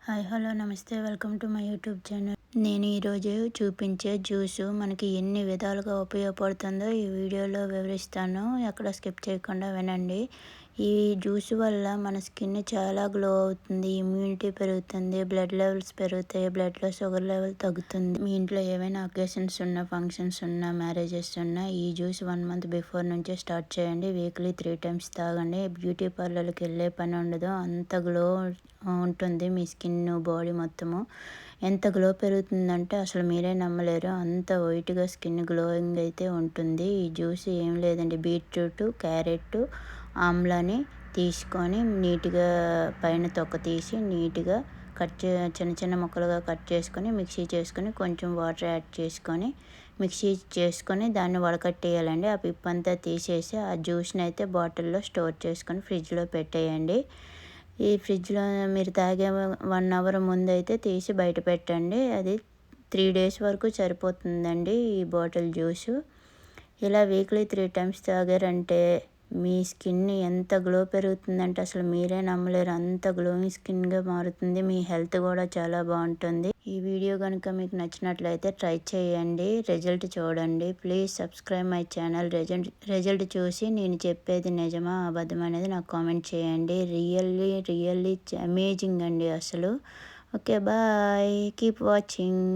Hi hello నమస్తే welcome to my YouTube channel. నేను ఈరోజు చూపించే జ్యూసు మనకి ఎన్ని విధాలుగా ఉపయోగపడుతుందో ఈ వీడియోలో వివరిస్తాను. ఎక్కడ స్కిప్ చేయకుండా వినండి. ఈ జ్యూస్ వల్ల మన స్కిన్ చాలా గ్లో అవుతుంది, ఇమ్యూనిటీ పెరుగుతుంది, బ్లడ్ లెవెల్స్ పెరుగుతాయి, బ్లడ్లో షుగర్ లెవెల్ తగ్గుతుంది. మీ ఇంట్లో ఏమైనా అకేషన్స్ ఉన్నా, ఫంక్షన్స్ ఉన్నా, మ్యారేజెస్ ఉన్నా ఈ జ్యూస్ 1 మంత్ బిఫోర్ నుంచే స్టార్ట్ చేయండి. వీక్లీ 3 times తాగండి. బ్యూటీ పార్లర్కి వెళ్ళే పని ఉండదు. అంత గ్లో ఉంటుంది మీ స్కిన్ బాడీ మొత్తము. ఎంత గ్లో పెరుగుతుందంటే అసలు మీరే నమ్మలేరు. అంత వైట్గా స్కిన్ గ్లోయింగ్ అయితే ఉంటుంది. ఈ జ్యూస్ ఏం లేదండి, బీట్రూట్, క్యారెట్, ఆమ్లాని తీసుకొని నీట్గా పైన తొక్క తీసి నీట్గా చిన్న చిన్న ముక్కలుగా కట్ చేసుకొని మిక్సీ చేసుకొని కొంచెం వాటర్ యాడ్ చేసుకొని మిక్సీ చేసుకొని దాన్ని వడకట్టేయాలండి. ఆ పిప్పంతా తీసేసి ఆ జ్యూస్ని అయితే బాటిల్లో స్టోర్ చేసుకొని ఫ్రిడ్జ్లో పెట్టేయండి. ఈ ఫ్రిడ్జ్లో మీరు తాగే 1 hour ముందు అయితే తీసి బయట పెట్టండి. అది 3 days వరకు సరిపోతుందండి ఈ బాటిల్ జ్యూసు. ఇలా వీక్లీ 3 times తాగారంటే మీ స్కిన్ ఎంత గ్లో పెరుగుతుందంటే అసలు మీరే నమ్మలేరు. అంత గ్లోయింగ్ స్కిన్గా మారుతుంది. మీ హెల్త్ కూడా చాలా బాగుంటుంది. ఈ వీడియో కనుక మీకు నచ్చినట్లయితే ట్రై చేయండి, రిజల్ట్ చూడండి. Please subscribe my channel. Result చూసి నేను చెప్పేది నిజమా అబద్ధం అనేది నాకు కామెంట్ చేయండి. రియల్లీ అమేజింగ్ అండి అసలు. Okay bye, keep watching.